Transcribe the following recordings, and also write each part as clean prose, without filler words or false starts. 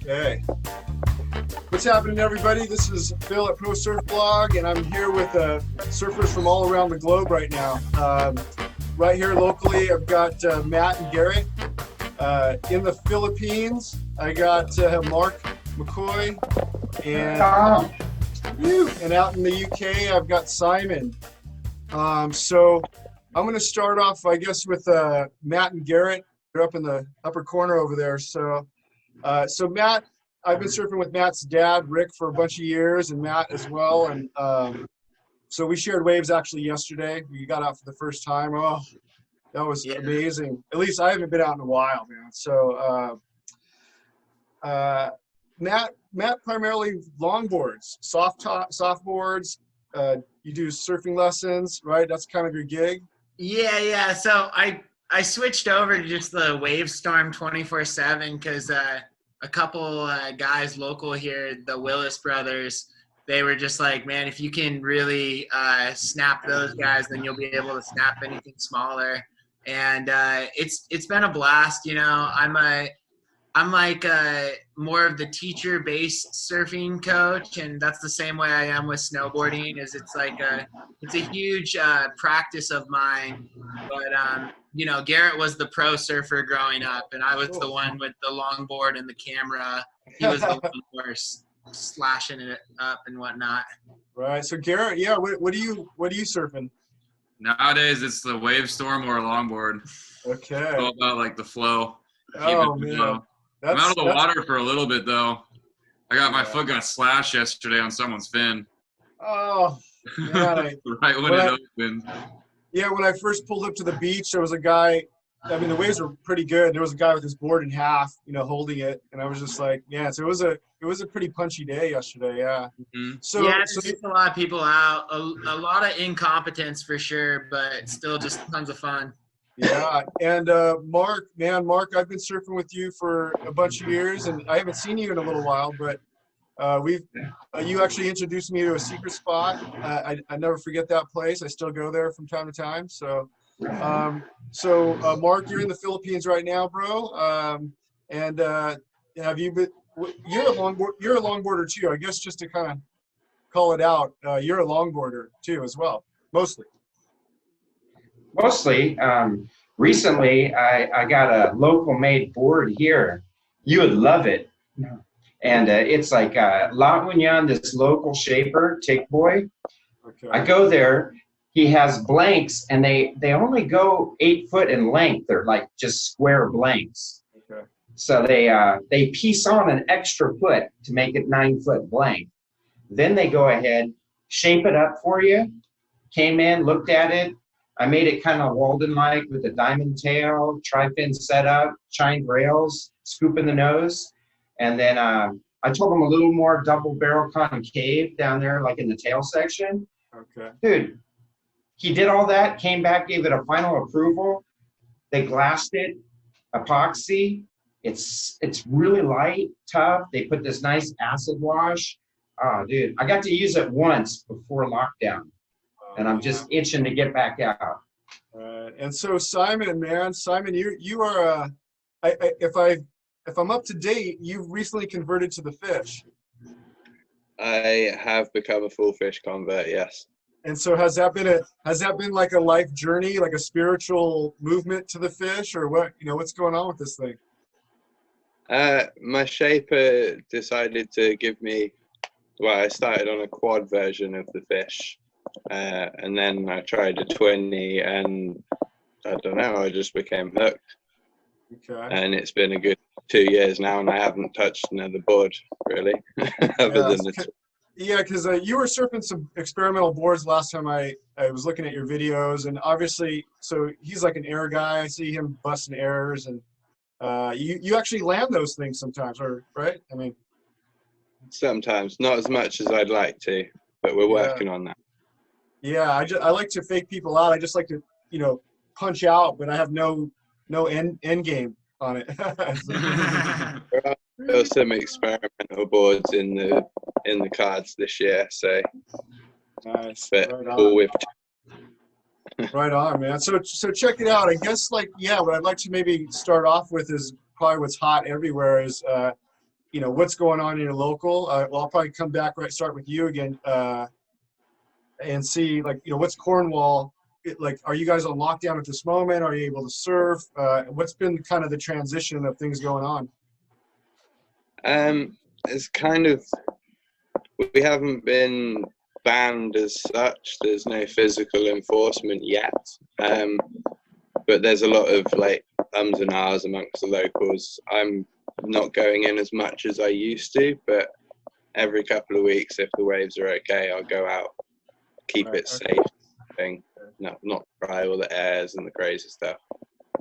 Okay. What's happening, everybody? This is Phil at Pro Surf Blog, and I'm here with surfers from all around the globe right now. Right here locally, I've got Matt and Garrett. In the Philippines, I got Mark McCoy, and out in the UK, I've got Simon. So I'm going to start off, I guess, with Matt and Garrett. They're up in the upper corner over there. So Matt, I've been surfing with Matt's dad, Rick, for a bunch of years, and Matt as well. And so we shared waves actually yesterday. We got out for the first time. Oh, that was amazing. At least I haven't been out in a while, man. So Matt primarily longboards, soft boards. You do surfing lessons, right? That's kind of your gig. Yeah. So I switched over to just the Wavestorm 24/7 because a couple guys local here, the Willis brothers, they were just like, man, if you can really snap those guys, then you'll be able to snap anything smaller. And it's been a blast. You know, I'm like more of the teacher-based surfing coach, and that's the same way I am with snowboarding. It's a huge practice of mine. But you know, Garrett was the pro surfer growing up, and I was the one with the longboard and the camera. He was the one who was slashing it up and whatnot. Right. So Garrett, yeah, what are you surfing? Nowadays, it's the Wavestorm or a longboard. Okay. It's all about like the flow. Oh man. I'm out of the water for a little bit though. My foot got slashed yesterday on someone's fin. Oh, man. Right when it opened. Yeah, when I first pulled up to the beach, there was a guy. I mean, the waves were pretty good. There was a guy with his board in half, you know, holding it, and I was just like, yeah. So it was a pretty punchy day yesterday. Yeah. Mm-hmm. So a lot of people out, a lot of incompetence for sure, but still just tons of fun. Yeah, and Mark, I've been surfing with you for a bunch of years, and I haven't seen you in a little while, but you actually introduced me to a secret spot. I never forget that place. I still go there from time to time. So Mark, you're in the Philippines right now, bro. And have you been? You're a longboarder too, I guess. Just to kind of call it out, you're a longboarder too, as well, mostly. Mostly. Recently, I got a local made board here. You would love it. And it's like La Union, this local shaper, Tick Boy. Okay. I go there. He has blanks, and they only go 8 foot in length. They're like just square blanks. Okay. So they piece on an extra foot to make it 9 foot blank. Then they go ahead, shape it up for you. Came in, looked at it. I made it kind of Walden-like with a diamond tail, tri-fin setup, chined rails, scoop in the nose. And then I told him a little more double barrel concave down there, like in the tail section. Okay. Dude, he did all that, came back, gave it a final approval. They glassed it, epoxy. It's really light, tough. They put this nice acid wash. Oh, dude, I got to use it once before lockdown. And I'm just itching to get back out. And so Simon, you are if I'm up to date, you've recently converted to the fish. I have become a full fish convert, yes. And so has that been like a life journey, like a spiritual movement to the fish, or what? You know, what's going on with this thing? My shaper decided to give me. Well, I started on a quad version of the fish. And then I tried a 20, and I don't know, I just became hooked. Okay. And it's been a good 2 years now, and I haven't touched another board really, other than the. Yeah, because you were surfing some experimental boards last time I was looking at your videos, and obviously, so he's like an air guy. I see him busting airs, and you actually land those things sometimes, or right? I mean, sometimes, not as much as I'd like to, but we're working on that. Yeah, I like to fake people out. I just like to, you know, punch out, but I have no end game on it. There are some experimental boards in the cards this year, so nice. But all with Right on, man. So check it out. I guess, like, yeah, what I'd like to maybe start off with is probably what's hot everywhere is what's going on in your local. Well, I'll probably come back, start with you again, and see, what's Cornwall, are you guys on lockdown at this moment? Are you able to surf? What's been kind of the transition of things going on? It's kind of, we haven't been banned as such. There's no physical enforcement yet. But there's a lot of ums and ahs amongst the locals. I'm not going in as much as I used to, but every couple of weeks, if the waves are okay, I'll go out, keep it safe. Thing. No, not try all the airs and the crazy stuff.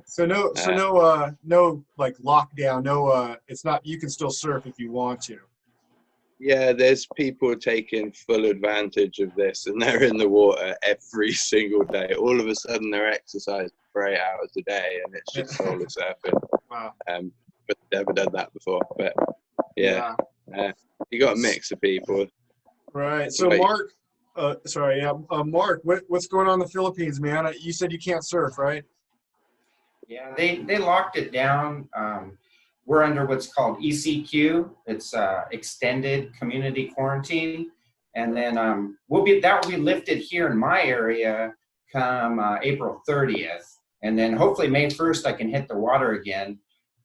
So no lockdown. No, it's not. You can still surf if you want to. Yeah, there's people taking full advantage of this, and they're in the water every single day. All of a sudden, they're exercising for 8 hours a day, and it's just solar surfing. Wow. But never done that before. But yeah. You got a mix of people. Right. So Mark, Mark, what's going on in the Philippines, man? You said you can't surf, right? Yeah, they locked it down. We're under what's called ECQ. It's extended community quarantine, and then that will be lifted here in my area come April 30th, and then hopefully May 1st I can hit the water again.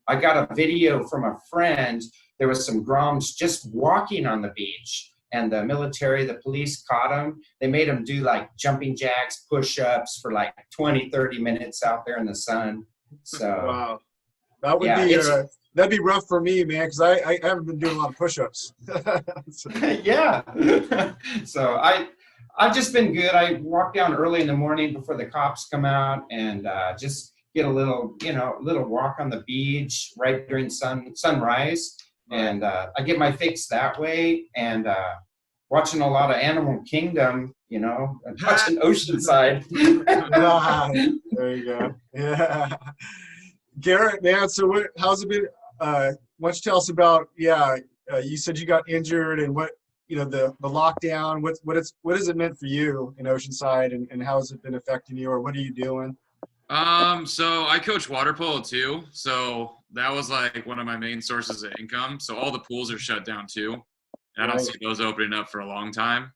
I got a video from a friend. There was some Groms just walking on the beach, and the military, the police caught them. They made them do jumping jacks, push-ups for 20, 30 minutes out there in the sun. So wow, that would be that'd be rough for me, man, because I haven't been doing a lot of push-ups. Yeah. So I've just been good. I walk down early in the morning before the cops come out, and just get a little walk on the beach right during sunrise, and I get my fix that way, and watching a lot of Animal Kingdom, and watching Oceanside. There you go. Yeah. Garrett, man, so how's it been? Why don't you tell us about, you said you got injured, and what, the lockdown, what has it meant for you in Oceanside, and how has it been affecting you, or what are you doing? So I coach water polo too. So that was one of my main sources of income. So all the pools are shut down too. And I don't see those opening up for a long time.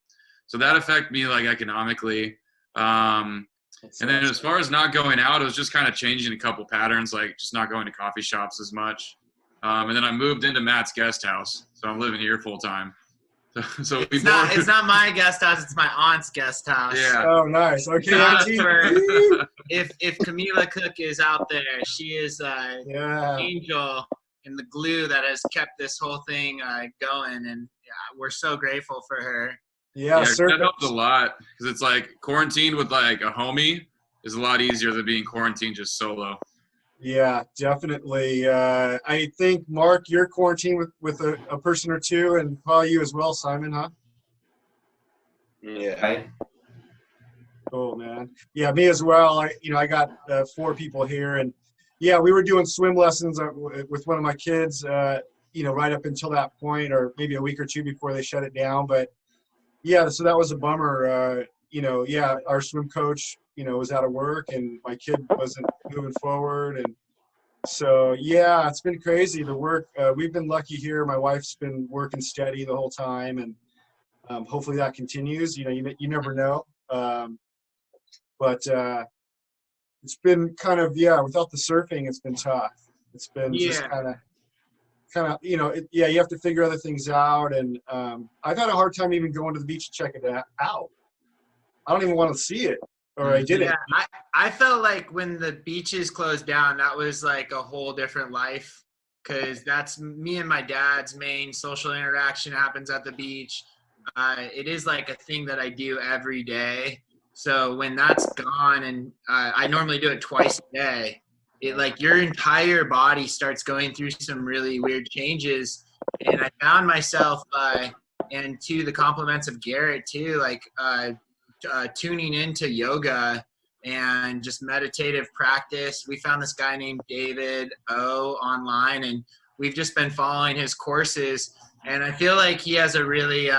So that affected me economically. And then as far as not going out, it was just kind of changing a couple patterns, just not going to coffee shops as much. And then I moved into Matt's guest house. So I'm living here full time. So it's not my guest house, it's my aunt's guest house. Yeah. Oh, nice. Okay. If Camila Cook is out there, she is an angel in the glue that has kept this whole thing going, and we're so grateful for her. Yeah, that helped a lot, because it's quarantine with a homie is a lot easier than being quarantined just solo. Yeah, definitely. I think, Mark, you're quarantined with a person or two, and probably you as well, Simon, huh? Yeah. Cool, man. Yeah, me as well. I got 4 people here, and we were doing swim lessons with one of my kids, right up until that point, or maybe a week or two before they shut it down. But so that was a bummer. Our swim coach, was out of work, and my kid wasn't moving forward. And so, it's been crazy. The work, we've been lucky here. My wife's been working steady the whole time, and hopefully that continues. You never know. But it's been kind of, without the surfing, it's been tough. It's been just kind of, you have to figure other things out. And I've had a hard time even going to the beach to check it out. I don't even want to see it, or I didn't. Yeah, I felt like when the beaches closed down, that was a whole different life, because that's me and my dad's main social interaction happens at the beach. It is a thing that I do every day. So when that's gone, and I normally do it twice a day, it your entire body starts going through some really weird changes. And I found myself, and to the compliments of Garrett too, tuning into yoga and just meditative practice. We found this guy named David O online, and we've just been following his courses. And I feel like he has a really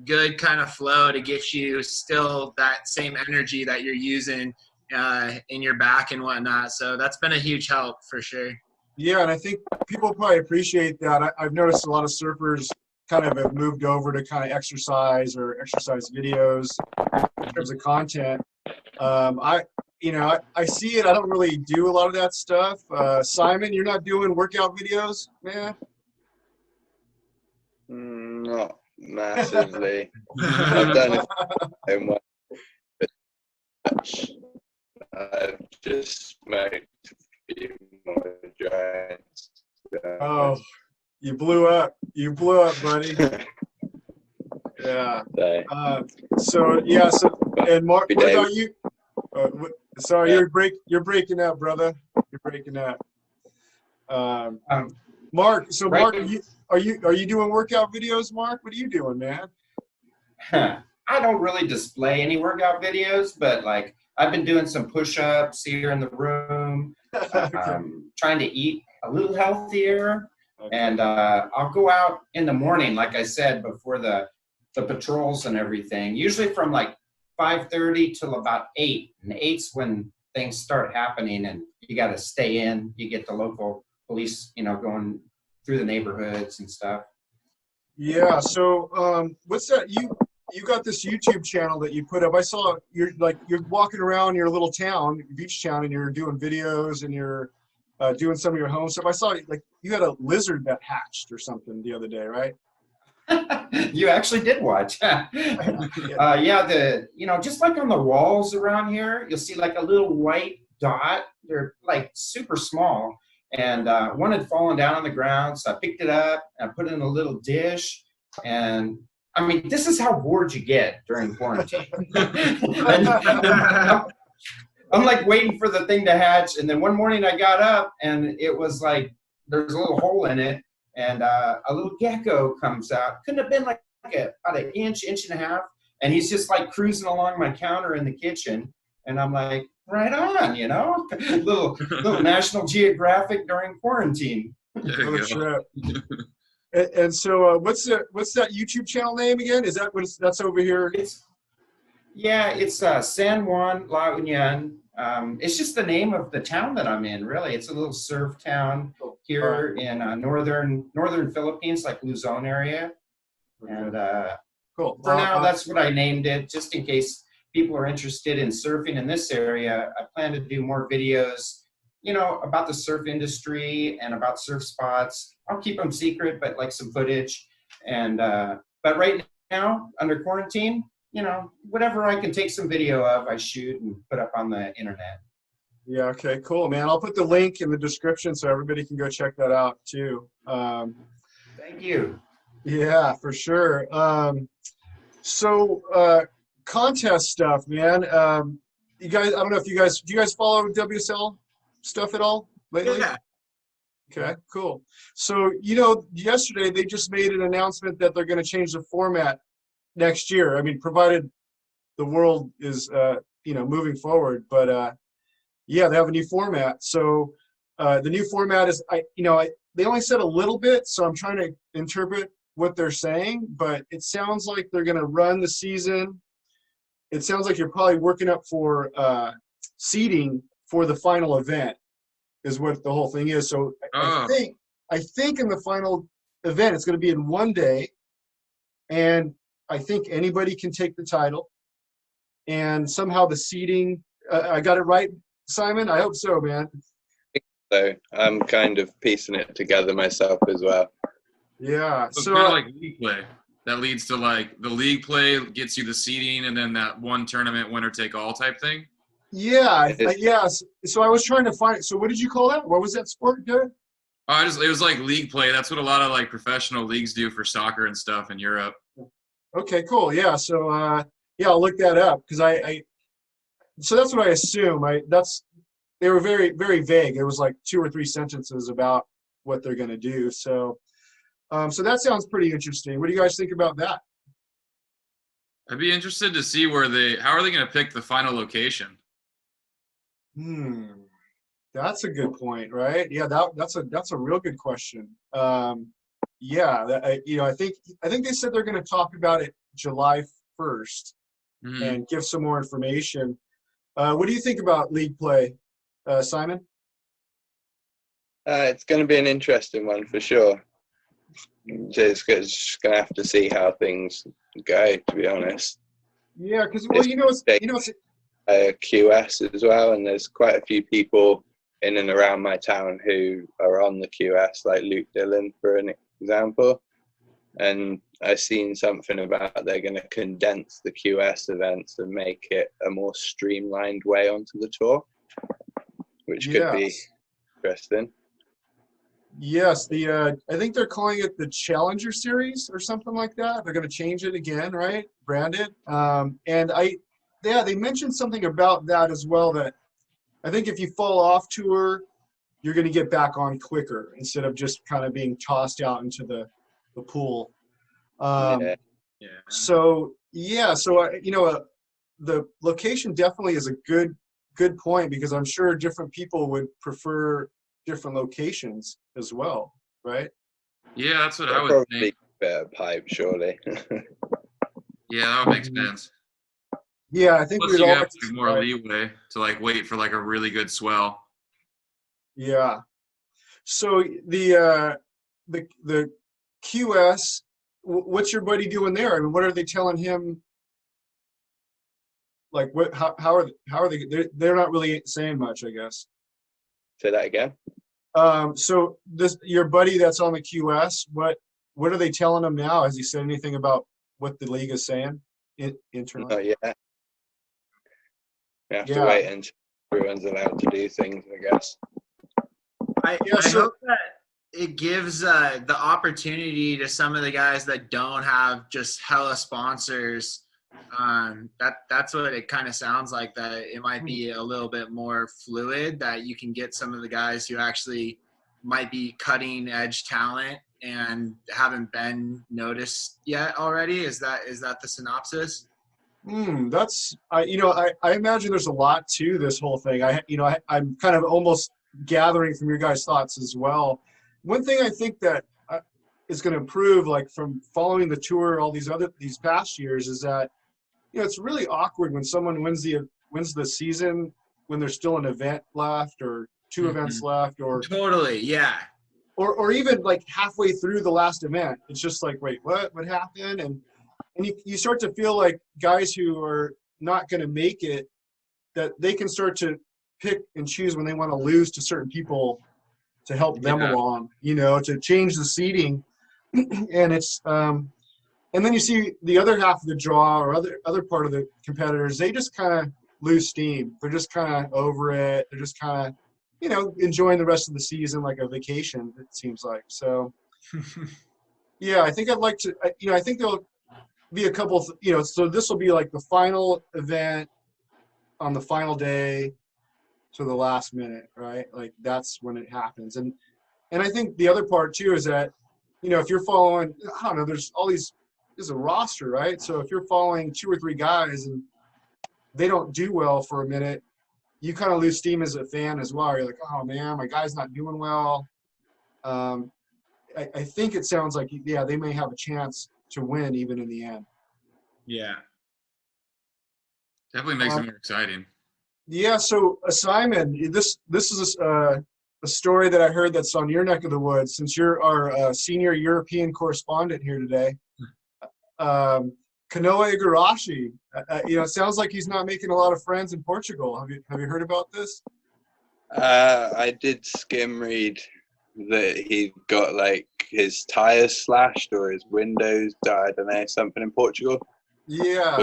good kind of flow to get you still that same energy that you're using in your back and whatnot. So that's been a huge help for sure. Yeah, and I think people probably appreciate that. I've noticed a lot of surfers kind of have moved over to kind of exercise or exercise videos in terms of content. I see it. I don't really do a lot of that stuff. Simon, you're not doing workout videos, man? Not massively. I've done it so much. I've just smoked a few more joints. Oh, you blew up. You blew up, buddy. Yeah. So and Mark, what about you? Sorry, you're breaking up, brother. You're breaking up. Mark, so right. Mark, are you doing workout videos, Mark? What are you doing, man? I don't really display any workout videos, but like I've been doing some push-ups here in the room, Okay. trying to eat a little healthier. Okay. And I'll go out in the morning, like I said, before the patrols and everything, usually from like 5:30 till about 8. And 8's when things start happening and you got to stay in. You get the local police, going through the neighborhoods and stuff. Yeah. So what's that? You got this YouTube channel that you put up. I saw you're walking around your little town, beach town, and you're doing videos and you're doing some of your home stuff. I saw like you had a lizard that hatched or something the other day, right? You actually did watch. Just like on the walls around here, you'll see like a little white dot. They're like super small. And one had fallen down on the ground, so I picked it up and I put it in a little dish. And I mean, this is how bored you get during quarantine. I'm like waiting for the thing to hatch. And then one morning I got up and it was like, there's a little hole in it. And a little gecko comes out. Couldn't have been like about an inch and a half. And he's just like cruising along my counter in the kitchen. And I'm like, right on, little National Geographic during quarantine. There you What a go. trip. And so what's that YouTube channel name again? Is that that's over here? It's San Juan La Union. It's just the name of the town that I'm in, really. It's a little surf town here in northern Philippines, like Luzon area. And Cool. for now, that's what I named it, just in case people are interested in surfing in this area. I plan to do more videos, about the surf industry and about surf spots. I'll keep them secret, but like some footage. And but right now, under quarantine, whatever I can take some video of, I shoot and put up on the internet. Yeah. Okay. Cool, man. I'll put the link in the description so everybody can go check that out too. Thank you. Yeah, for sure. Contest stuff, man. You guys, I don't know if do you guys follow WSL stuff at all lately? Yeah. Okay, cool. So, yesterday they just made an announcement that they're going to change the format next year. I mean, provided the world is, moving forward. But, they have a new format. So the new format is, they only said a little bit, so I'm trying to interpret what they're saying, but it sounds like they're going to run the season. It sounds like you're probably working up for seeding for the final event is what the whole thing is. So I think in the final event, it's going to be in one day, and I think anybody can take the title. And somehow the seeding, I got it right, Simon? I hope so, man. So I'm kind of piecing it together myself as well. Yeah. So it's kind of like league play. That leads to like the league play gets you the seeding, and then that one tournament winner take all type thing. Yeah. Yes. So I was trying to find. So what did you call that? What was that sport, Garrett? It was like league play. That's what a lot of like professional leagues do for soccer and stuff in Europe. Okay. Cool. Yeah. So I'll look that up because So that's what I assume. They were very, very vague. It was like 2 or 3 sentences about what they're going to do. So that sounds pretty interesting. What do you guys think about that? I'd be interested to see how are they going to pick the final location? That's a good point, right? Yeah, that's a real good question. I think they said they're going to talk about it July 1st and give some more information. What do you think about league play, Simon? It's going to be an interesting one for sure. Just going to have to see how things go, to be honest. Yeah, because well, it's QS as well, and there's quite a few people in and around my town who are on the QS, like Luke Dillon, for an example. And I've seen something about they're going to condense the QS events and make it a more streamlined way onto the tour, which could be interesting. Yes, I think they're calling it the Challenger Series or something like that. They're going to change it again, right? Brand it. And they mentioned something about that as well, that I think if you fall off tour, you're going to get back on quicker instead of just kind of being tossed out into the pool. So the location definitely is a good point, because I'm sure different people would prefer different locations as well, right? Yeah, that's what I Probably would think. better pipe, surely. Yeah, that would make sense. Yeah, I think Plus, we'd you all have like to more try. leeway to like wait for like a really good swell. Yeah. So the QS, what's your buddy doing there? I mean, what are they telling him? Like, how are they? They're not really saying much, I guess. Say that again. So your buddy that's on the QS, what are they telling him now? Has he said anything about what the league is saying internally? Not yet. You have to wait until everyone's allowed to do things, I guess. I hope that it gives the opportunity to some of the guys that don't have just hella sponsors. That's what it kind of sounds like, that it might be a little bit more fluid, that you can get some of the guys who actually might be cutting edge talent and haven't been noticed yet already. Is that the synopsis? That's I imagine there's a lot to this whole thing. I'm kind of almost gathering from your guys' thoughts as well. One thing I think that is going to improve, like from following the tour all these past years, is that it's really awkward when someone wins the season when there's still an event left or two events left, or Totally, yeah. Or even like halfway through the last event, it's just like, wait, what happened? And you start to feel like guys who are not going to make it, that they can start to pick and choose when they want to lose to certain people to help them along, to change the seating. And it's and then you see the other half of the draw, or other part of the competitors, they just kind of lose steam. They're just kind of over it. They're just kind of, enjoying the rest of the season like a vacation, it seems like. So, yeah, I think I'd like to, I think there'll be a couple, so this will be like the final event on the final day to the last minute, right? Like that's when it happens. And I think the other part too is that, if you're following, I don't know, there's a roster, right? So if you're following 2 or 3 guys and they don't do well for a minute, you kind of lose steam as a fan as well. You're like, oh man, my guy's not doing well. I think it sounds like, they may have a chance to win even in the end. Yeah. Definitely makes it more exciting. Yeah. So Simon, this is a story that I heard that's on your neck of the woods, since you're our senior European correspondent here today. Kanoa Igarashi, it sounds like he's not making a lot of friends in Portugal. Have you heard about this? I did skim read that he got like his tires slashed or his windows, I don't know, something in Portugal. Yeah.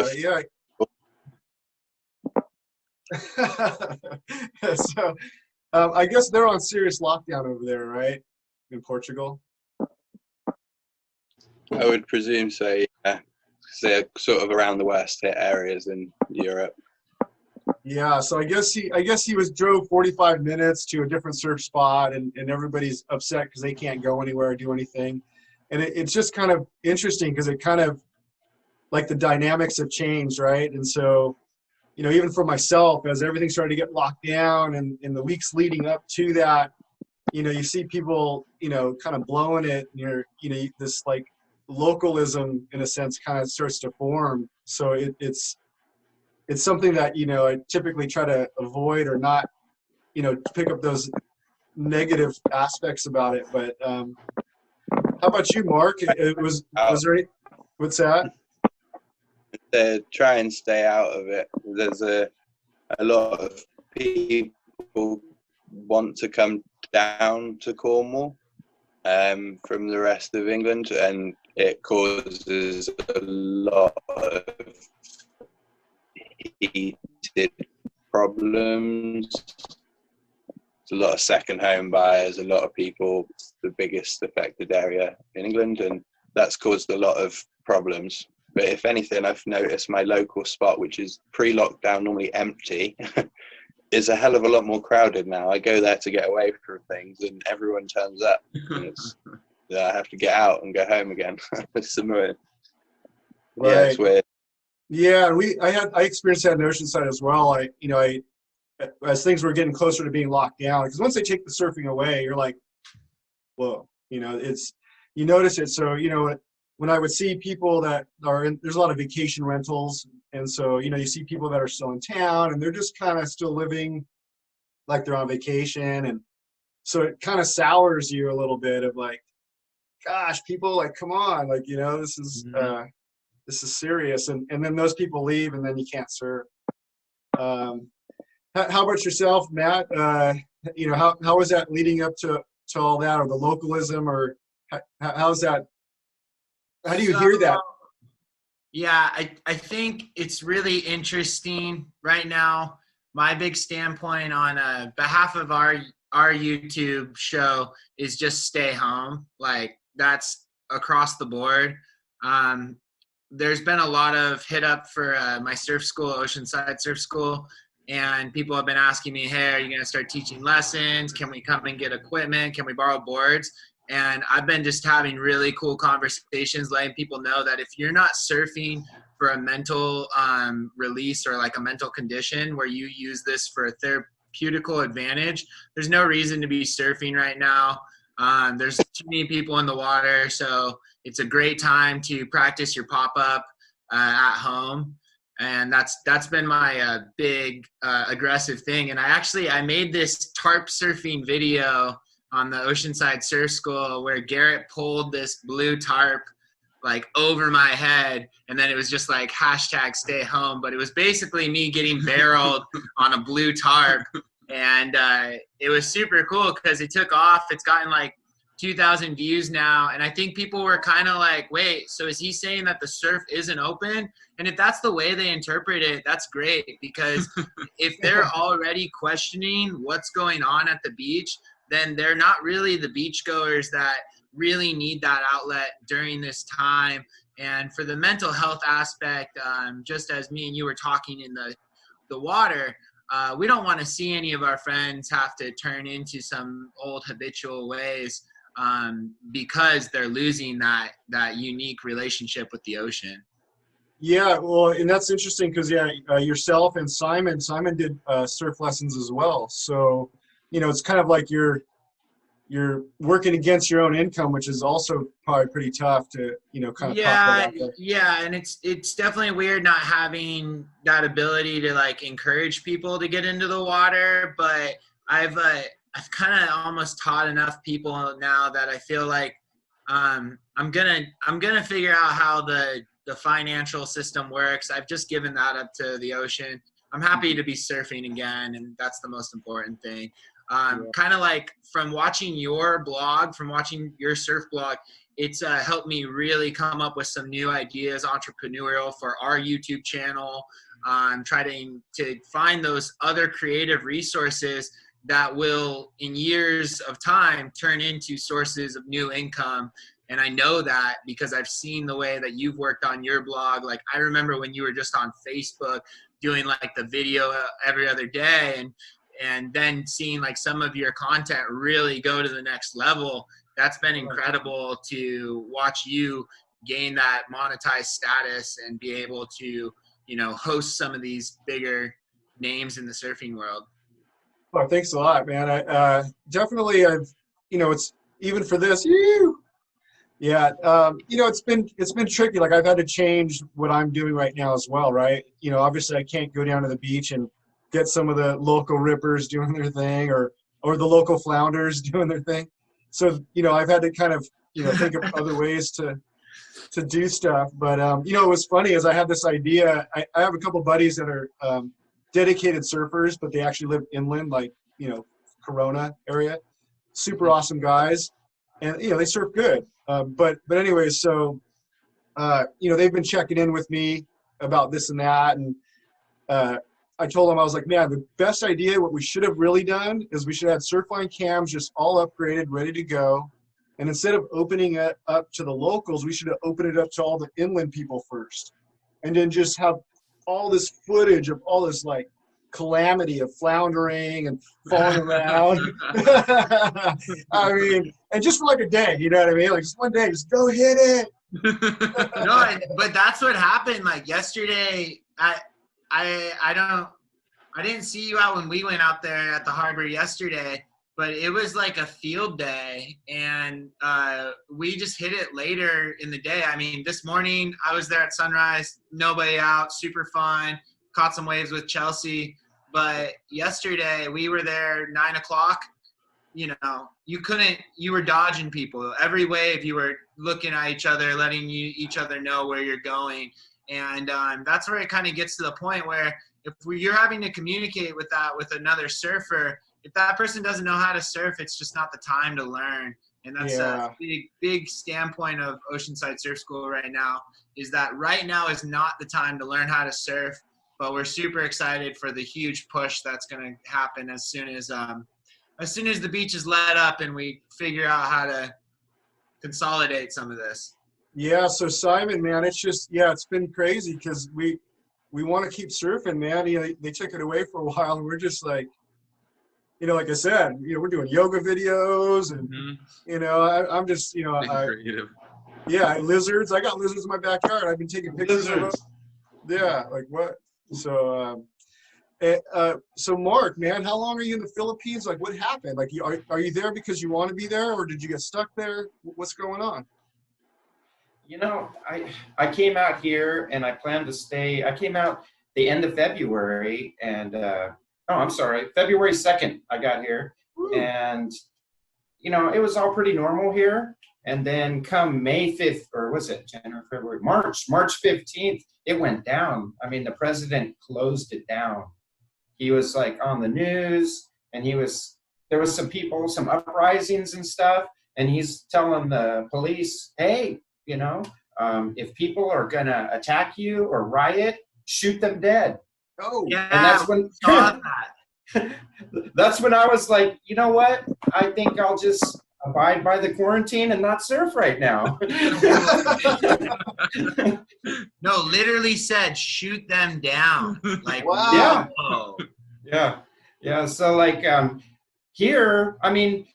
So I guess they're on serious lockdown over there, right? In Portugal? I would presume so, yeah. They're sort of around the West hit areas in Europe. Yeah, so I guess he drove 45 minutes to a different surf spot, and everybody's upset because they can't go anywhere or do anything. And it's just kind of interesting because it kind of, like, the dynamics have changed, right? And so, even for myself, as everything started to get locked down and in the weeks leading up to that, you see people, kind of blowing it, and this like localism in a sense kind of starts to form. So it's something that I typically try to avoid or not, pick up those negative aspects about it. But how about you, Mark? Was there any, what's that? To try and stay out of it. There's a lot of people want to come down to Cornwall from the rest of England, and it causes a lot of heated problems. There's a lot of second home buyers, a lot of people. It's the biggest affected area in England, and that's caused a lot of problems. But if anything, I've noticed my local spot, which is pre-lockdown normally empty, is a hell of a lot more crowded now. I go there to get away from things, and everyone turns up. And I have to get out and go home again. It's annoying. Right. Yeah, it's weird. Yeah, I experienced that in Oceanside as well. As things were getting closer to being locked down, because once they take the surfing away, you're like, whoa, you notice it. So, when I would see people that are in, there's a lot of vacation rentals. And so, you see people that are still in town and they're just kind of still living like they're on vacation. And so it kind of sours you a little bit of like, gosh, people, like, come on, like, this is serious. And then those people leave and then you can't surf. How about yourself, Matt? How was that leading up to all that, or the localism, or how's that? How do you hear that? Yeah, I think it's really interesting right now. My big standpoint on behalf of our YouTube show is just stay home. Like, that's across the board. There's been a lot of hit up for my surf school, Oceanside Surf School, and people have been asking me, hey, are you going to start teaching lessons? Can we come and get equipment? Can we borrow boards? And I've been just having really cool conversations, letting people know that if you're not surfing for a mental release or like a mental condition where you use this for a therapeutical advantage, there's no reason to be surfing right now. There's too many people in the water, so it's a great time to practice your pop-up at home. And that's been my big aggressive thing. And I made this tarp surfing video on the Oceanside Surf School where Garrett pulled this blue tarp like over my head, and then it was just like hashtag stay home. But it was basically me getting barreled on a blue tarp, and it was super cool because it took off. It's gotten like 2,000 views now, and I think people were kind of like, wait, so is he saying that the surf isn't open? And if that's the way they interpret it, that's great, because if they're already questioning what's going on at the beach, then they're not really the beachgoers that really need that outlet during this time. And for the mental health aspect, just as me and you were talking in the water, we don't want to see any of our friends have to turn into some old habitual ways because they're losing that unique relationship with the ocean. Yeah, well, and that's interesting because, yourself and Simon did surf lessons as well. So, it's kind of like you're working against your own income, which is also probably pretty tough to, kind of talk about that. Yeah, and it's definitely weird not having that ability to like encourage people to get into the water. But I've kind of almost taught enough people now that I feel like I'm gonna figure out how the financial system works. I've just given that up to the ocean. I'm happy to be surfing again, and that's the most important thing. Kind of like from watching your blog, from watching your surf blog, it's helped me really come up with some new ideas, entrepreneurial, for our YouTube channel. Trying to find those other creative resources that will, in years of time, turn into sources of new income. And I know that because I've seen the way that you've worked on your blog. Like, I remember when you were just on Facebook doing like the video every other day, and then seeing like some of your content really go to the next level. That's been incredible to watch you gain that monetized status and be able to, host some of these bigger names in the surfing world. Well, thanks a lot, man. I definitely, it's even for this. Yeah, it's been tricky. Like, I've had to change what I'm doing right now as well, right? Obviously I can't go down to the beach and get some of the local rippers doing their thing, or or the local flounders doing their thing. So, I've had to kind of, think of other ways to do stuff. But, it was funny is I had this idea. I have a couple buddies that are dedicated surfers, but they actually live inland, like, Corona area. Super awesome guys. And, they surf good. But anyway, so, they've been checking in with me about this and that. And I told them, I was like, man, the best idea, what we should have really done is we should have Surfline cams just all upgraded, ready to go. And instead of opening it up to the locals, we should have opened it up to all the inland people first. And then just have all this footage of all this like calamity of floundering and falling around. I mean, and just for like a day, you know what I mean? Like just one day, just go hit it. No, but that's what happened. Like yesterday, I didn't see you out when we went out there at the harbor yesterday, but it was like a field day, and we just hit it later in the day. I mean, this morning I was there at sunrise, nobody out, super fun, caught some waves with Chelsea. But yesterday we were there 9 o'clock. You were dodging people. Every wave you were looking at each other, letting each other know where you're going. And that's where it kind of gets to the point where if you're having to communicate with another surfer, if that person doesn't know how to surf, it's just not the time to learn. And that's a big standpoint of Oceanside Surf School right now, is that right now is not the time to learn how to surf, but we're super excited for the huge push that's going to happen as soon as the beach is let up and we figure out how to consolidate some of this. Yeah, so Simon, man, it's just, it's been crazy because we want to keep surfing, man. They took it away for a while, and we're just like, like I said, we're doing yoga videos, and I'm just, lizards. I got lizards in my backyard. I've been taking pictures of them. Yeah, like what? So, so Mark, man, how long are you in the Philippines? Like, what happened? Like, are you there because you want to be there, or did you get stuck there? What's going on? I came out here and I planned to stay. I came out the end of February, and February 2nd I got here. Woo. And it was all pretty normal here. And then come May 5th, or was it January, February, March 15th, it went down. I mean, the president closed it down. He was like on the news, and there was some uprisings and stuff, and he's telling the police, hey, if people are gonna attack you or riot, shoot them dead. Oh, yeah. And that's when that's when I was like, you know what? I think I'll just abide by the quarantine and not surf right now. No, literally said shoot them down. Like, wow. Yeah. So like here, I mean,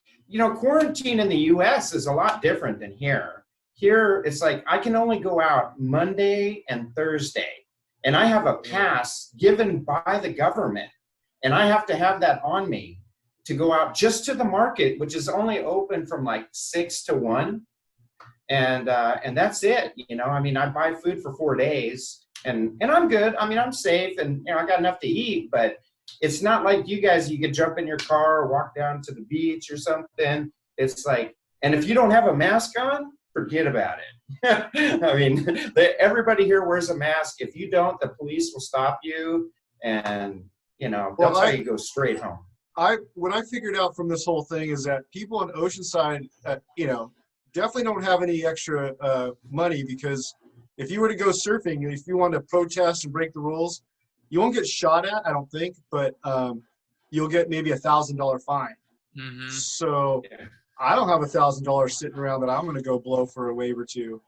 quarantine in the US is a lot different than here. Here, it's like I can only go out Monday and Thursday, and I have a pass given by the government, and I have to have that on me to go out just to the market, which is only open from like 6 to 1, and that's it. I mean, I buy food for 4 days, and I'm good. I mean, I'm safe, and I got enough to eat, but it's not like you guys. You could jump in your car or walk down to the beach or something. It's like, and if you don't have a mask on, forget about it. I mean, everybody here wears a mask. If you don't, the police will stop you, and they'll tell you go straight home. What I figured out from this whole thing is that people in Oceanside, definitely don't have any extra money, because if you were to go surfing, if you wanted to protest and break the rules, you won't get shot at, I don't think, but you'll get maybe $1,000 fine. Mm-hmm. So. Yeah. I don't have $1,000 sitting around that I'm going to go blow for a wave or two,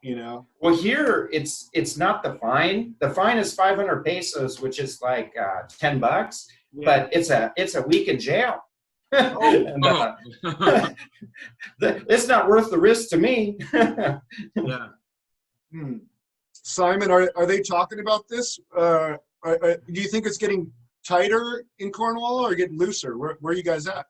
Well, here it's not the fine. The fine is 500 pesos, which is like $10, but it's a week in jail. And, it's not worth the risk to me. Yeah. Simon, are they talking about this? Do you think it's getting tighter in Cornwall or getting looser? Where are you guys at?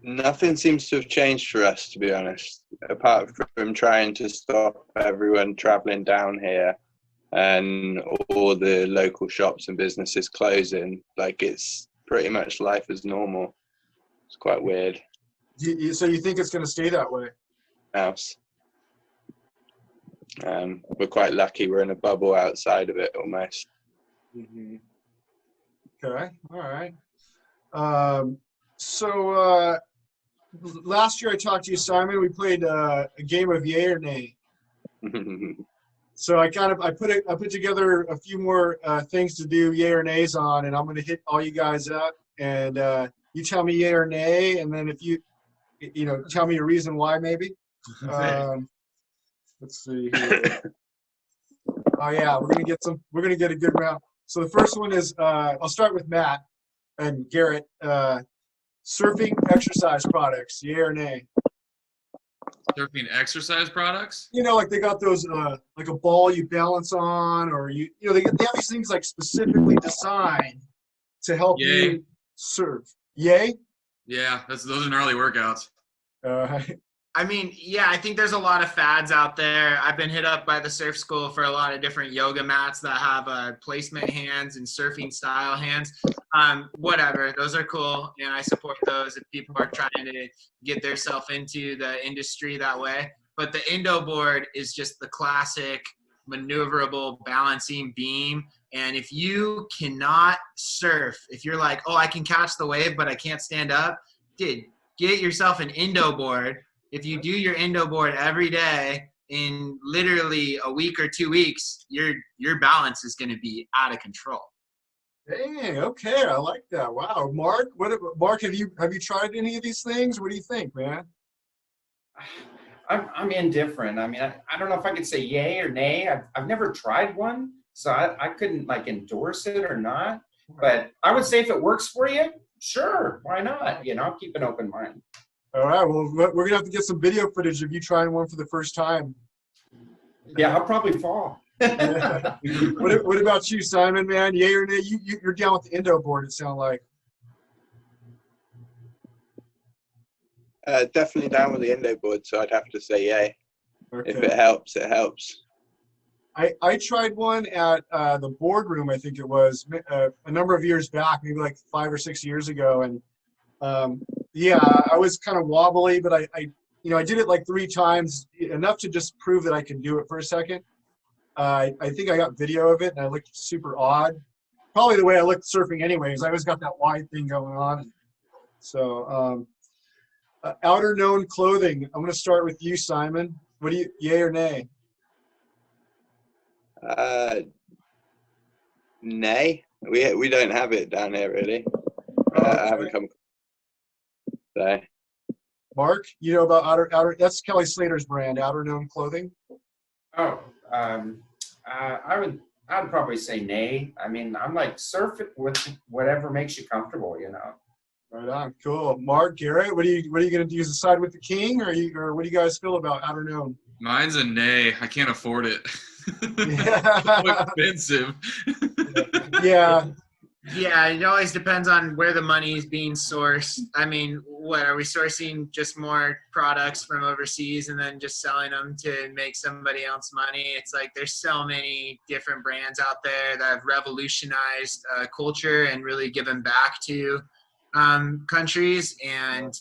Nothing seems to have changed for us, to be honest, apart from trying to stop everyone traveling down here and all the local shops and businesses closing. Like, it's pretty much life as normal. It's quite weird. So you think it's going to stay that way? House. We're quite lucky. We're in a bubble outside of it almost. Mm-hmm. Okay. All right. So last year I talked to you, Simon. We played a game of yay or nay. So I put together a few more things to do yay or nays on, and I'm going to hit all you guys up, and you tell me yay or nay, and then if you tell me a reason why maybe. Let's see here. Oh yeah, we're gonna get a good round. So the first one is I'll start with Matt and Garrett. Surfing exercise products, yay or nay? Surfing exercise products? Like they got those like a ball you balance on, or they have these things like specifically designed to help you surf. Yay? Yeah, those are gnarly workouts. I mean, yeah, I think there's a lot of fads out there. I've been hit up by the surf school for a lot of different yoga mats that have placement hands and surfing style hands. Whatever, those are cool, and I support those if people are trying to get themselves into the industry that way. But the Indo board is just the classic maneuverable balancing beam. And if you cannot surf, if you're like, oh, I can catch the wave, but I can't stand up, dude, get yourself an Indo board. If you do your Indo board every day, in literally a week or 2 weeks, your balance is going to be out of control. Dang, okay, I like that. Wow, Mark, Mark, have you tried any of these things? What do you think, man? I'm indifferent. I mean, I don't know if I could say yay or nay. I've never tried one, so I couldn't like endorse it or not. But I would say if it works for you, sure, why not? Keep an open mind. All right, well, we're gonna have to get some video footage of you trying one for the first time. Yeah, I'll probably fall. Yeah. What about you, Simon, man? Yay or nay? You're down with the Indo board, it sounds like. Definitely down with the Indo board, so I'd have to say yay. Okay. If it helps, it helps. I tried one at the boardroom, I think it was, a number of years back, maybe like 5 or 6 years ago, and yeah, I was kind of wobbly, but I did it like 3 times, enough to just prove that I could do it for a second. I think I got video of it, and I looked super odd. Probably the way I looked surfing anyways. I always got that wide thing going on. So, outer known clothing. I'm going to start with you, Simon. What do you, yay or nay? Nay. We don't have it down here, really. I haven't come. So. Mark, you know about outer? That's Kelly Slater's brand, outer known clothing. Oh, I'd probably say nay. I mean, I'm like surf it with whatever makes you comfortable, Right on, cool. Mark, Garrett, what are you gonna do? Side with the king, or what do you guys feel about outer known? Mine's a nay. I can't afford it. Yeah. So expensive. Yeah. Yeah, it always depends on where the money is being sourced. I mean, what are we sourcing? Just more products from overseas and then just selling them to make somebody else money? It's like there's so many different brands out there that have revolutionized culture and really given back to countries. And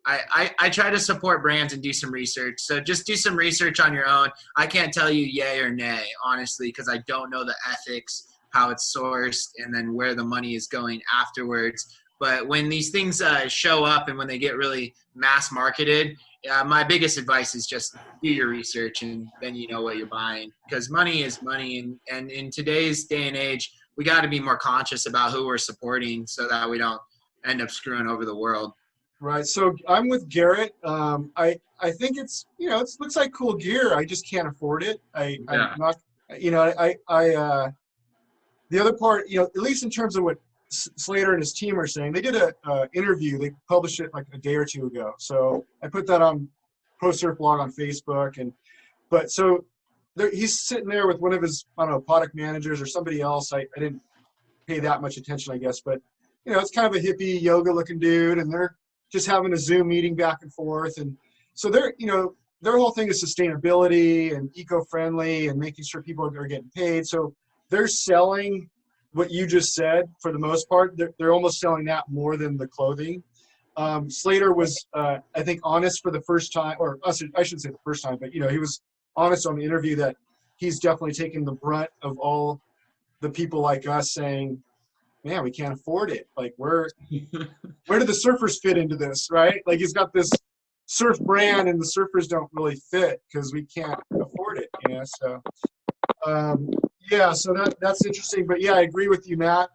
I try to support brands and do some research. So just do some research on your own. I can't tell you yay or nay, honestly, because I don't know the ethics, how it's sourced, and then where the money is going afterwards. But when these things show up and when they get really mass marketed, my biggest advice is just do your research, and then you know what you're buying, because money is money. And in today's day and age, we got to be more conscious about who we're supporting so that we don't end up screwing over the world. Right. So I'm with Garrett. I think it's, it looks like cool gear. I just can't afford it. I'm not, the other part, at least in terms of what Slater and his team are saying, they did a interview. They published it like a day or two ago. So I put that on Pro Surf Blog on Facebook. He's sitting there with one of his, I don't know, product managers or somebody else. I didn't pay that much attention, I guess. But, it's kind of a hippie yoga looking dude. And they're just having a Zoom meeting back and forth. And so their whole thing is sustainability and eco-friendly and making sure people are getting paid. So they're selling what you just said for the most part. They're almost selling that more than the clothing. Slater was, I think, honest for the first time, or I shouldn't say the first time, but, he was honest on the interview that he's definitely taken the brunt of all the people like us saying, man, we can't afford it. Like, where do the surfers fit into this, right? Like, he's got this surf brand and the surfers don't really fit because we can't afford it, So, so that's interesting. But, yeah, I agree with you, Matt.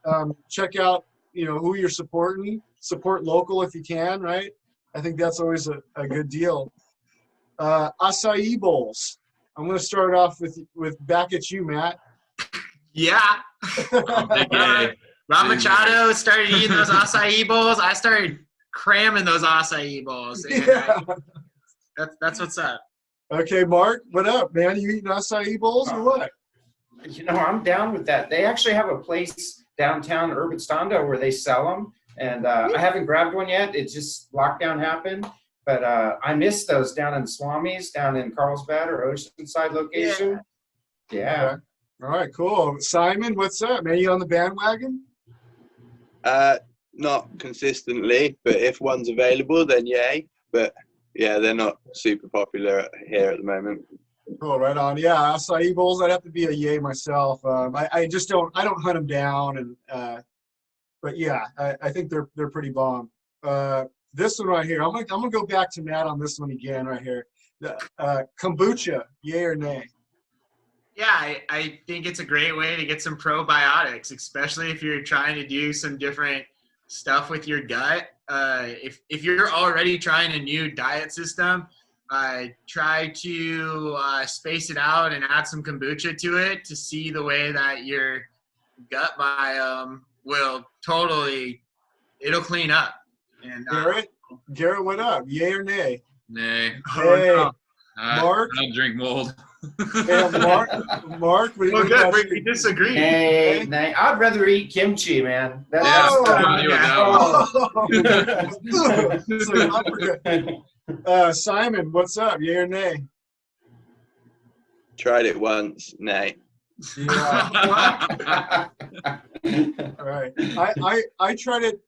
Check out, who you're supporting. Support local if you can, right? I think that's always a good deal. Acai bowls. I'm going to start off with back at you, Matt. Yeah. Rob Machado started eating those acai bowls. I started cramming those acai bowls. Yeah. That's what's up. Okay, Mark, what up, man? You eating acai bowls or what? I'm down with that. They actually have a place downtown Urbandstando where they sell them. And I haven't grabbed one yet. It's just lockdown happened. But I missed those down in Swami's, down in Carlsbad or Oceanside location. Yeah. Okay. All right, cool. Simon, what's up, man? You on the bandwagon? Not consistently, but if one's available, then yay. But yeah, they're not super popular here at the moment. Oh, right on. Yeah, acai bowls, I'd have to be a yay myself. I just don't hunt them down. And but yeah, I think they're pretty bomb. This one right here, I'm gonna go back to Matt on this one again right here. The kombucha, yay or nay? Yeah, I think it's a great way to get some probiotics, especially if you're trying to do some different stuff with your gut. If you're already trying a new diet system, try to space it out and add some kombucha to it to see the way that your gut biome will it'll clean up. And Garrett, what up? Yay or nay? Nay. Hey, Mark? Mark. I don't drink mold. Mark, we disagree. Nay. I'd rather eat kimchi, man. Simon, what's up? Yay or nay? Tried it once. Nay. Yeah. All right. I tried it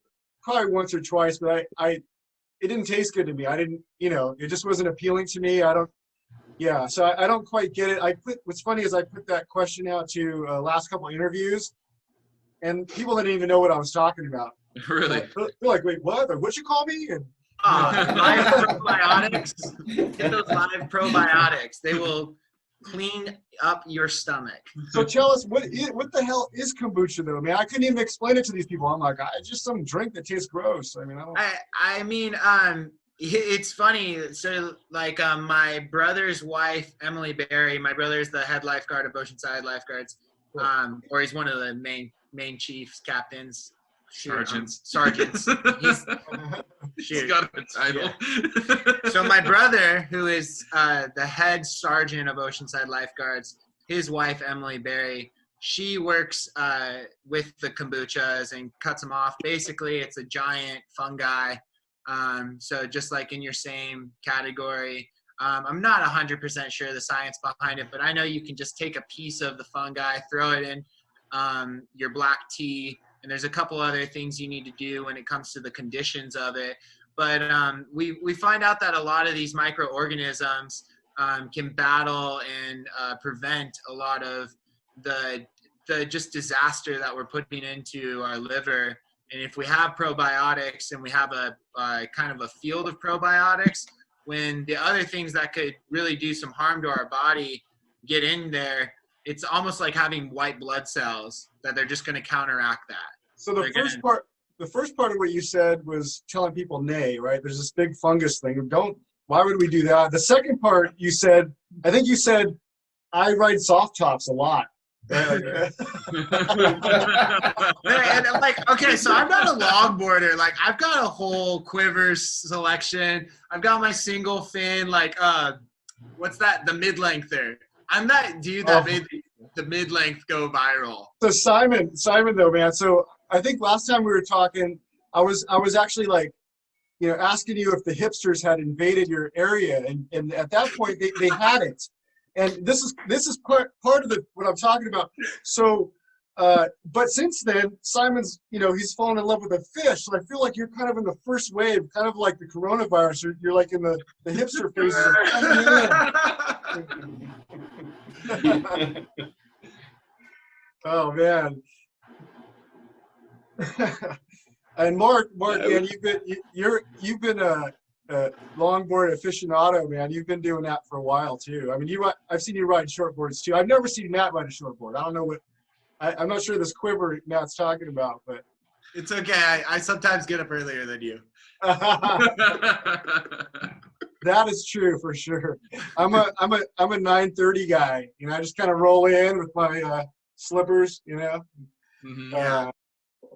probably once or twice, but it didn't taste good to me. I didn't, it just wasn't appealing to me. So I don't quite get it. What's funny is I put that question out to last couple of interviews, and people didn't even know what I was talking about. Really? They're like, wait, what? Or what'd you call me? And live probiotics. Get those live probiotics. They will clean up your stomach. So tell us, what the hell is kombucha though? I mean, I couldn't even explain it to these people. I'm like, it's just some drink that tastes gross. I mean, I mean, it's funny. So like my brother's wife, Emily Berry, my brother's the head lifeguard of Oceanside Lifeguards, or he's one of the main chiefs, captains, sergeants. He's got a title. Yeah. So my brother, who is the head sergeant of Oceanside Lifeguards, his wife, Emily Berry, she works with the kombuchas and cuts them off. Basically, it's a giant fungi. So just like in your same category, I'm not 100% sure the science behind it, but I know you can just take a piece of the fungi, throw it in your black tea, and there's a couple other things you need to do when it comes to the conditions of it. But we find out that a lot of these microorganisms can battle and prevent a lot of the just disaster that we're putting into our liver. And if we have probiotics and we have a kind of a field of probiotics, when the other things that could really do some harm to our body get in there, it's almost like having white blood cells that they're just going to counteract that. So the first part of what you said was telling people nay, right? There's this big fungus thing. Why would we do that? The second part you said, I think you said, I ride soft tops a lot. And I'm like, okay, so I'm not a longboarder. Like, I've got a whole quiver selection. I've got my single fin, like, what's that? The mid-lengther. I'm that dude that made the mid-length go viral. So Simon though, man. So I think last time we were talking, I was actually like, asking you if the hipsters had invaded your area, and at that point they hadn't. And this is part of what I'm talking about. So But since then, Simon's, he's fallen in love with a fish. So I feel like you're kind of in the first wave, kind of like the coronavirus. You're like in the hipster phases of coming in. Oh man. And Mark, man, you've been a longboard aficionado, man. You've been doing that for a while too. I mean, I've seen you ride shortboards too. I've never seen Matt ride a shortboard. I don't know I'm not sure this quiver Matt's talking about, but it's okay. I sometimes get up earlier than you. That is true for sure. I'm a 9:30 guy. I just kind of roll in with my slippers. Mm-hmm.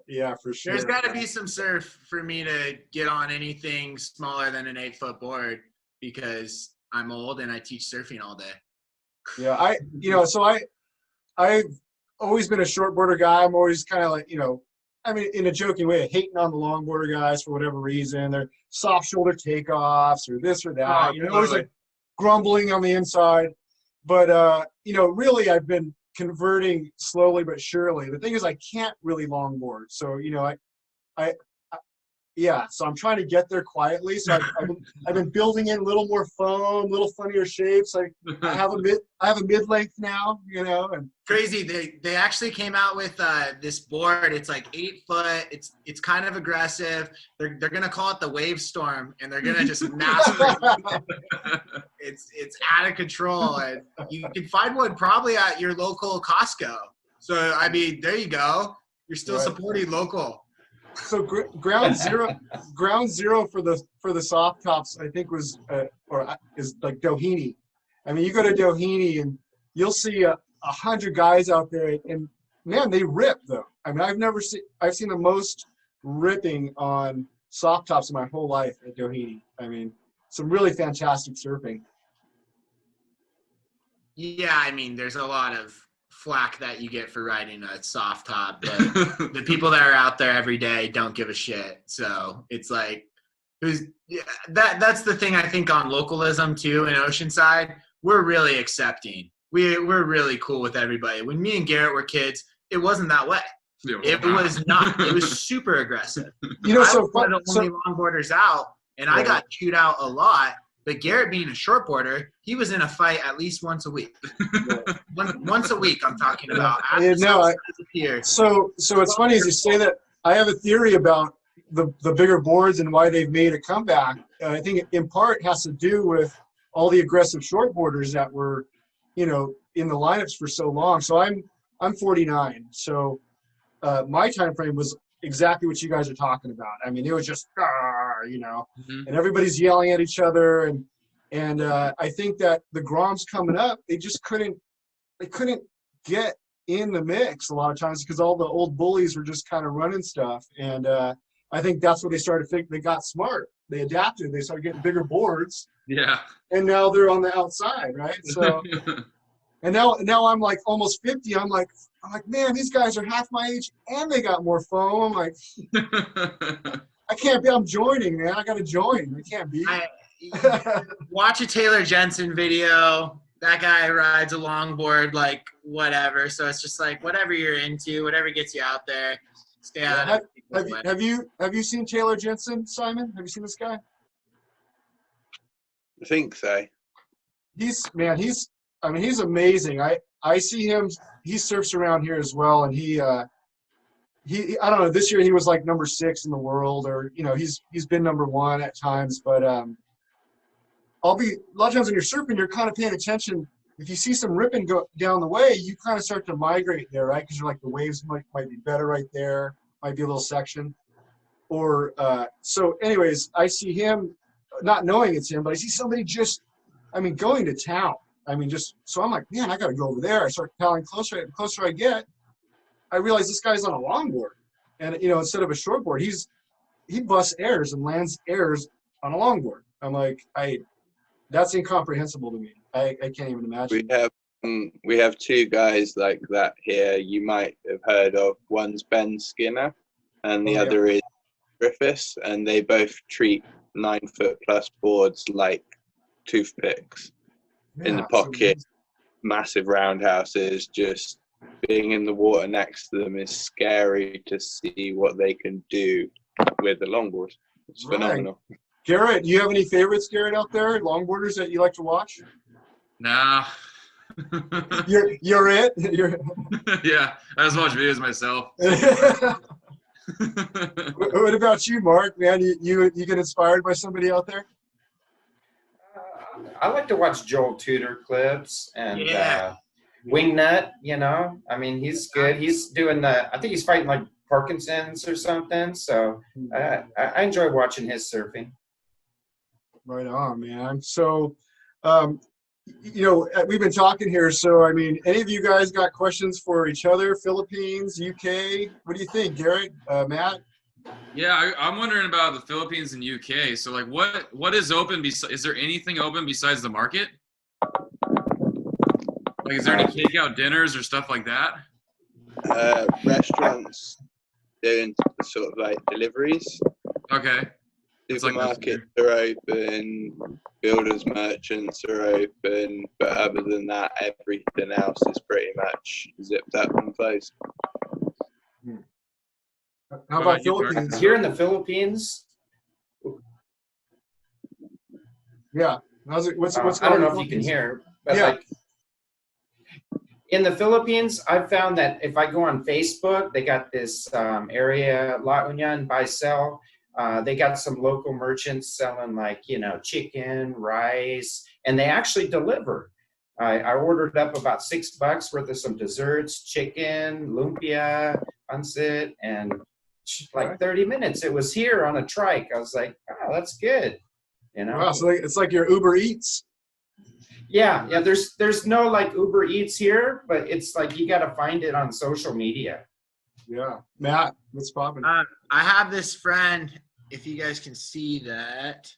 Yeah, for sure. There's got to be some surf for me to get on anything smaller than an 8-foot board because I'm old and I teach surfing all day. Yeah, I've always been a shortboarder guy. I'm always kind of like, I mean, in a joking way, hating on the longboarder guys for whatever reason. They're soft shoulder takeoffs or this or that. Always like grumbling on the inside. But, really I've been converting slowly but surely. The thing is, I can't really longboard. So, so I'm trying to get there quietly. So I've been building in a little more foam, little funnier shapes. I have a mid-length now, and crazy. They actually came out with this board. It's like 8 foot. It's kind of aggressive. They're gonna call it the Wave Storm, and they're gonna just massively. It's out of control, and you can find one probably at your local Costco. So I mean, there you go. You're still supporting local. So ground zero for the soft tops, I think is like Doheny. I mean, you go to Doheny and you'll see 100 guys out there, and man, they rip though. I mean, I've seen the most ripping on soft tops in my whole life at Doheny. I mean, some really fantastic surfing. Yeah, I mean, there's a lot of flack that you get for riding a soft top, but the people that are out there every day don't give a shit. So it's like, that's the thing I think on localism too in Oceanside. We're really accepting. We're really cool with everybody. When me and Garrett were kids, it wasn't that way. It was not. It was super aggressive. I was one of the only longboarders out, and I got chewed out a lot. But Garrett, being a shortboarder, he was in a fight at least once a week. Once a week, I'm talking about. So it's funny as you say that. I have a theory about the bigger boards and why they've made a comeback. I think it in part has to do with all the aggressive shortboarders that were, in the lineups for so long. So I'm 49. So my time frame was exactly what you guys are talking about. I mean, it was just, and everybody's yelling at each other. And I think that the Groms coming up, they couldn't get in the mix a lot of times because all the old bullies were just kind of running stuff. And I think that's what they started thinking. They got smart. They adapted. They started getting bigger boards. Yeah. And now they're on the outside, right? So, and now I'm like almost 50. I'm like, man, these guys are half my age and they got more foam. I'm like, I can't be. I'm joining, man. I got to join. I can't be. Watch a Taylor JENSEN video. That guy rides a longboard, like whatever. So it's just like whatever you're into, whatever gets you out there. Stay out. Have you seen Taylor JENSEN, Simon? Have you seen this guy? I think so. He's amazing. I see him. He surfs around here as well, and he I don't know. This year he was like number 6 in the world, or he's been number 1 at times. But a lot of times when you're surfing, you're kind of paying attention. If you see some ripping go down the way, you kind of start to migrate there, right? Because you're like the waves might be better right there. Might be a little section, or so. Anyways, I see him, not knowing it's him, but I see somebody going to town. So I'm like, man, I got to go over there. I start paddling closer. The closer I get, I realize this guy's on a longboard, and instead of a shortboard, he busts airs and lands airs on a longboard. I'm like, that's incomprehensible to me. I can't even imagine. We have 2 guys like that here. You might have heard of. One's Ben Skinner, and the other is Griffiths, and they both treat 9-foot plus boards like toothpicks in the pocket, massive roundhouses, just being in the water next to them is scary to see what they can do with the longboard. It's phenomenal. Garrett, do you have any favorites, Garrett, out there, longboarders that you like to watch? Nah. You're it. Yeah, I just watch videos myself. What about you, Mark? Man, you get inspired by somebody out there? I like to watch Joel Tudor clips and Wingnut. You know, I mean, he's good. He's doing I think he's fighting like Parkinson's or something. So I enjoy watching his surfing. Right on, man. So, you know, we've been talking here. So, I mean, any of you guys got questions for each other? Philippines, UK? What do you think, Garrett, Matt? Yeah, I'm wondering about the Philippines and UK. So, like, what is open? Is there anything open besides the market? Like, is there any takeout dinners or stuff like that? Restaurants doing sort of like deliveries. Okay. Supermarkets are open, builders merchants are open, but other than that, everything else is pretty much zipped up and closed. How about Philippines? Here in the Philippines, yeah. What's I don't know if you can hear, but like in the Philippines, I've found that if I go on Facebook, they got this area, La Union, buy, sell. They got some local merchants selling like, you know, chicken, rice, and they actually deliver. I ordered up about $6 worth of some desserts, chicken, lumpia, pancit, and like 30 minutes. It was here on a trike. I was like, oh, that's good. You know? Wow, so it's like your Uber Eats. Yeah. There's no like Uber Eats here, but it's like you got to find it on social media. Yeah. Matt, what's popping? I have this friend, if you guys can see that.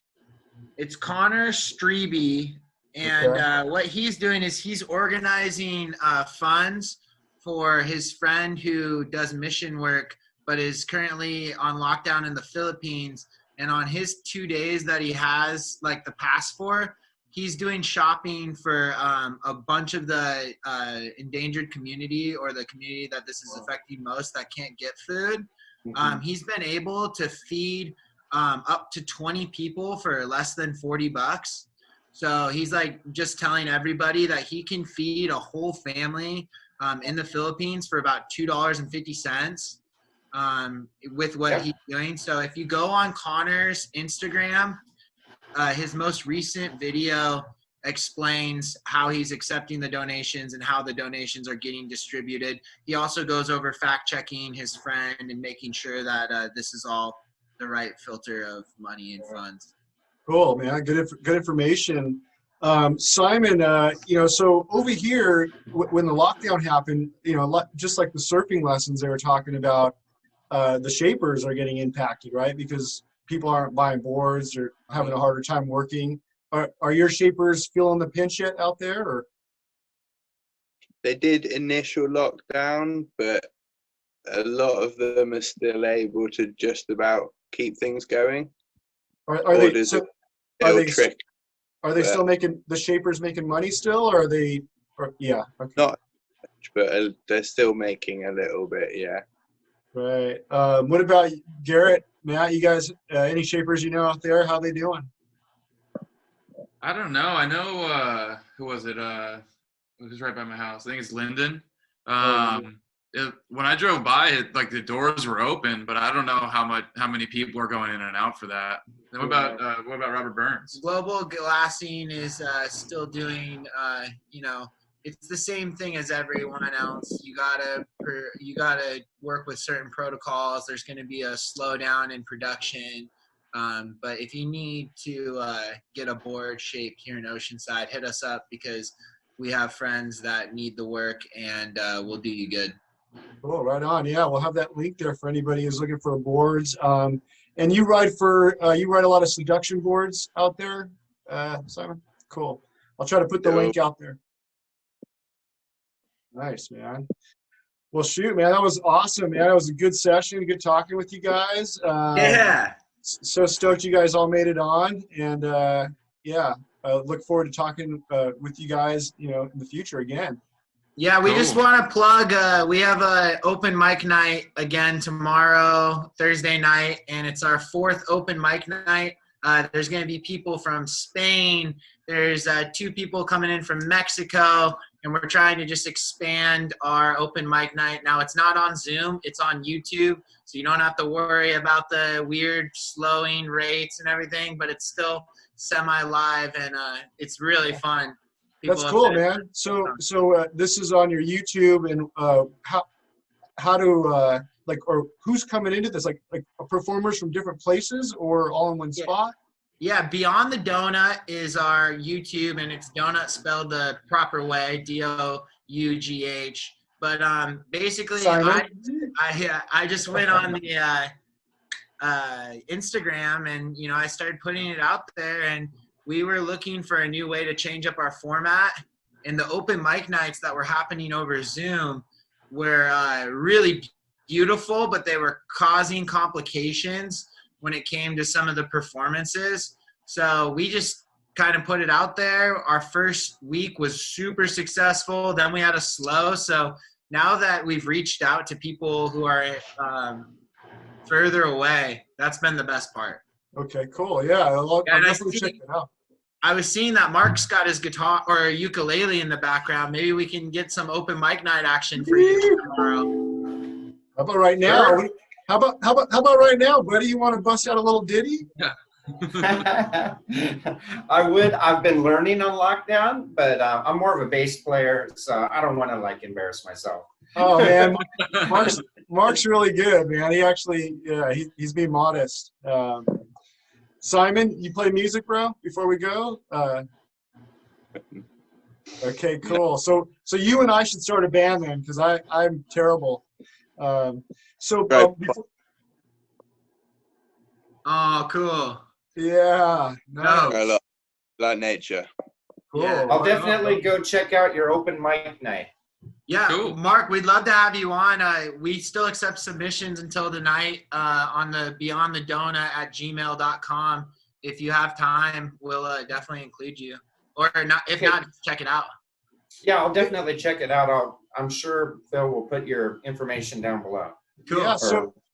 It's Connor Strebe, and what he's doing is he's organizing funds for his friend who does mission work but is currently on lockdown in the Philippines. And on his 2 days that he has like the pass for, he's doing shopping for a bunch of the endangered community, or the community that this is affecting most, that can't get food. He's been able to feed up to 20 people for less than $40. So he's like just telling everybody that he can feed a whole family in the Philippines for about $2.50 with what he's doing. So if you go on Connor's Instagram, his most recent video explains how he's accepting the donations and how the donations are getting distributed. He also goes over fact-checking his friend and making sure that this is all the right filter of money and funds. Cool, man. Good information. Simon, you know, so over here, when the lockdown happened, you know, just like the surfing lessons they were talking about, the shapers are getting impacted, right? Because people aren't buying boards or having a harder time working. Are your shapers feeling the pinch yet out there? Or? They did initial lockdown, but a lot of them are still able to just about keep things going. Are they still making, the shapers making money still, or are they? Yeah. Okay. Not much, but they're still making a little bit. Yeah. Right. What about Garrett, Matt? You guys, any shapers you know out there? How they doing? I don't know. I know who was it? It was right by my house. I think it's Linden. When I drove by, like the doors were open, but I don't know how many people are going in and out for that. Then what about Robert Burns? Global Glassing is still doing, you know, it's the same thing as everyone else. You gotta work with certain protocols. There's going to be a slowdown in production. But if you need to get a board shaped here in Oceanside, hit us up, because we have friends that need the work, and we'll do you good. Cool, right on. Yeah, we'll have that link there for anybody who's looking for boards. And you ride a lot of seduction boards out there, Simon? Cool. I'll try to put the link out there. Nice, man. Well, shoot, man, that was awesome, man. That was a good session. Good talking with you guys. Yeah. So stoked you guys all made it on, and yeah, I look forward to talking with you guys, you know, in the future again. Yeah, we just Cool. want to plug. We have a open mic night again tomorrow, Thursday night, and it's our 4th open mic night. There's going to be people from Spain. There's 2 people coming in from Mexico, and we're trying to just expand our open mic night. Now, it's not on Zoom. It's on YouTube, so you don't have to worry about the weird slowing rates and everything, but it's still semi-live, and it's really fun. That's People cool, have man. So this is on your YouTube, and how do or who's coming into this? Like performers from different places or all in one spot? Yeah, Beyond the Donut is our YouTube, and it's donut spelled the proper way, DOUGH. But basically, Simon? I just went on the Instagram, and I started putting it out there, and we were looking for a new way to change up our format. And the open mic nights that were happening over Zoom were really beautiful, but they were causing complications when it came to some of the performances. So we just kind of put it out there. Our first week was super successful. Then we had a slow. So now that we've reached out to people who are further away, that's been the best part. Okay, cool. Yeah, I'll definitely check it out. I was seeing that Mark's got his guitar or ukulele in the background. Maybe we can get some open mic night action for you tomorrow. How about right now? Sure. How about right now, buddy? You want to bust out a little ditty? I would. I've been learning on lockdown, but I'm more of a bass player, so I don't want to embarrass myself. Oh man, Mark's really good, man. He actually, he's being modest. Simon, you play music, bro? Before we go. Okay, cool. So you and I should start a band then, because I'm terrible. Oh, cool. Yeah. Nice. I like nature. Cool. Yeah. I'll definitely go check out your open mic night. Yeah, Cool. Mark, we'd love to have you on. We still accept submissions until tonight on the beyondthedonut@gmail.com. If you have time, we'll definitely include you. Or not, if not, check it out. Yeah, I'll definitely check it out. I'm sure Phil will put your information down below. Cool. Yeah.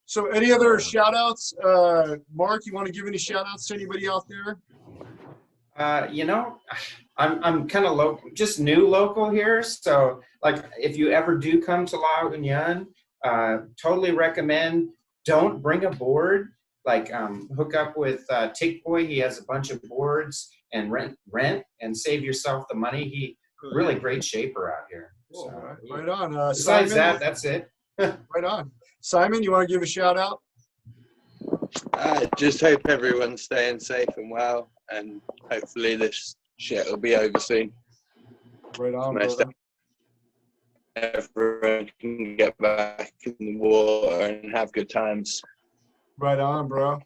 So any other shout outs? Mark, you want to give any shout outs to anybody out there? I'm kind of local, just new local here. So if you ever do come to La Union, totally recommend, don't bring a board. Hook up with Tick Boy. He has a bunch of boards, and rent and save yourself the money. He really great shaper out here. Cool. So, Right on. besides Simon, that's it. right on. Simon, you want to give a shout out? I just hope everyone's staying safe and well, and hopefully this shit will be over soon. Right on, Most brother. Everyone can get back in the water and have good times. Right on, bro.